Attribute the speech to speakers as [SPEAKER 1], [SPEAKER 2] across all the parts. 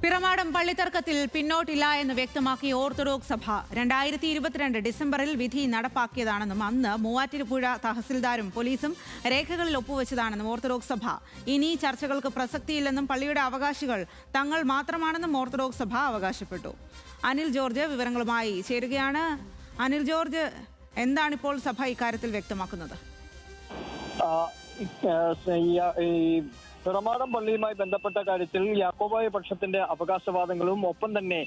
[SPEAKER 1] പിറമാടം പള്ളിത്തർക്കത്തിൽ പിന്നോട്ടില്ല എന്ന് വ്യക്തമാക്കിയ ഓർത്തഡോക്സ് സഭ 2022 ഡിസംബറിൽ വിധി നടപ്പാക്കിയതാണെന്നും അന്ന് മൂവാറ്റുപുഴ തഹസിൽദാരും പോലീസും രേഖകളിൽ ഒപ്പുവെച്ചതാണെന്നും ഓർത്തഡോക്സ് സഭ. ഇനി ചർച്ചകൾക്ക് പ്രസക്തിയില്ലെന്നും പള്ളിയുടെ അവകാശികൾ തങ്ങൾ മാത്രമാണെന്നും ഓർത്തഡോക്സ് സഭ അവകാശപ്പെട്ടു. അനിൽ ജോർജ് വിവരങ്ങളുമായി ചേരുകയാണ്. അനിൽ ജോർജ്, എന്താണിപ്പോൾ സഭ ഇക്കാര്യത്തിൽ വ്യക്തമാക്കുന്നത്?
[SPEAKER 2] പിറമാടം പള്ളിയുമായി ബന്ധപ്പെട്ട കാര്യത്തിൽ യാക്കോബായ പക്ഷത്തിന്റെ അവകാശവാദങ്ങളും ഒപ്പം തന്നെ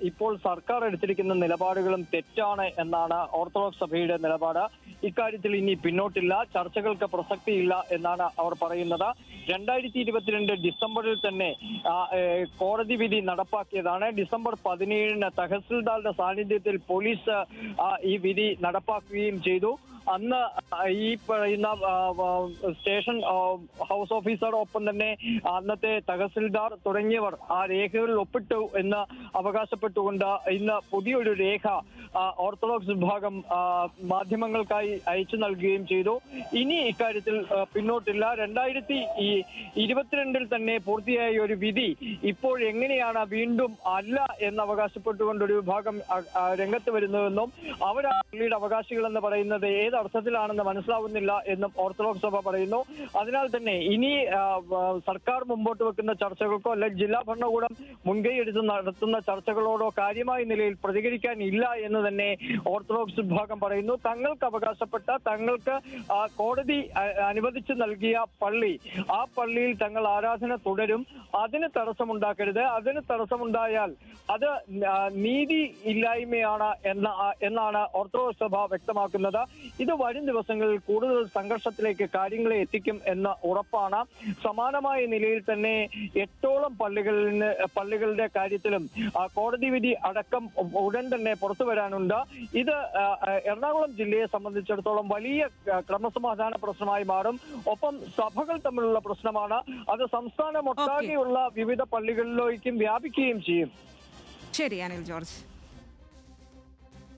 [SPEAKER 2] ഇപ്പോൾ സർക്കാർ എടുത്തിരിക്കുന്ന നിലപാടുകളും തെറ്റാണ് എന്നാണ് ഓർത്തഡോക്സ് സഭയുടെ നിലപാട്. ഇക്കാര്യത്തിൽ ഇനി പിന്നോട്ടില്ല, ചർച്ചകൾക്ക് പ്രസക്തിയില്ല എന്നാണ് അവർ പറയുന്നത്. 2022 ഡിസംബറിൽ തന്നെ കോടതി വിധി നടപ്പാക്കിയതാണ്. ഡിസംബർ 17 തഹസിൽദാരുടെ സാന്നിധ്യത്തിൽ പോലീസ് ഈ വിധി നടപ്പാക്കുകയും ചെയ്തു. അന്ന് ഈ പറയുന്ന സ്റ്റേഷൻ ഹൗസ് ഓഫീസറോടൊപ്പം തന്നെ അന്നത്തെ തഹസിൽദാർ തുടങ്ങിയവർ ആ രേഖകളിൽ ഒപ്പിട്ടു എന്ന് അവകാശപ്പെട്ടുകൊണ്ട് ഇന്ന് പുതിയൊരു രേഖ ഓർത്തഡോക്സ് വിഭാഗം മാധ്യമങ്ങൾക്കായി അയച്ചു നൽകുകയും ചെയ്തു. ഇനി ഇക്കാര്യത്തിൽ പിന്നോട്ടില്ല. 2022 തന്നെ പൂർത്തിയായ ഒരു വിധി ഇപ്പോൾ എങ്ങനെയാണ് വീണ്ടും അല്ല എന്ന് അവകാശപ്പെട്ടുകൊണ്ടൊരു വിഭാഗം രംഗത്ത് വരുന്നതെന്നും അവർ പള്ളിയുടെ അവകാശികളെന്ന് പറയുന്നത് ഏത് അർത്ഥത്തിലാണെന്ന് മനസ്സിലാവുന്നില്ല എന്നും ഓർത്തഡോക്സ് സഭ പറയുന്നു. അതിനാൽ തന്നെ ഇനി സർക്കാർ മുമ്പോട്ട് വെക്കുന്ന ചർച്ചകൾക്കോ അല്ലെങ്കിൽ ജില്ലാ ഭരണകൂടം മുൻകൈ എടുത്ത് നടത്തുന്ന ചർച്ചകളോടോ കാര്യമായ നിലയിൽ പ്രതികരിക്കാനില്ല എന്ന് തന്നെ ഓർത്തഡോക്സ് വിഭാഗം പറയുന്നു. തങ്ങൾക്ക് അവകാശപ്പെട്ട, തങ്ങൾക്ക് കോടതി അനുവദിച്ചു നൽകിയ പള്ളി, ആ പള്ളിയിൽ തങ്ങൾ ആരാധന തുടരും. അതിന് തടസ്സമുണ്ടാക്കരുത്. അതിന് തടസ്സമുണ്ടായാൽ അത് നീതി ഇല്ലായ്മയാണ് എന്നാണ് ഓർത്തഡോക്സ് സഭ വ്യക്തമാക്കുന്നത്. ഇത് വരും ദിവസങ്ങളിൽ കൂടുതൽ സംഘർഷത്തിലേക്ക് കാര്യങ്ങളെ എത്തിക്കും എന്ന ഉറപ്പാണ്. സമാനമായ നിലയിൽ തന്നെ 8ഓളം പള്ളികളുടെ കാര്യത്തിലും കോടതി വിധി അടക്കം ഉടൻ തന്നെ പുറത്തു വരാനുണ്ട്. ഇത് എറണാകുളം ജില്ലയെ സംബന്ധിച്ചിടത്തോളം വലിയ ക്രമസമാധാന പ്രശ്നമായി മാറും. ഒപ്പം സഭകൾ തമ്മിലുള്ള പ്രശ്നമാണ്. അത് സംസ്ഥാനമൊട്ടാകെയുള്ള വിവിധ പള്ളികളിലേക്കും വ്യാപിക്കുകയും ചെയ്യും.
[SPEAKER 1] ശരി, അനിൽ ജോർജ്.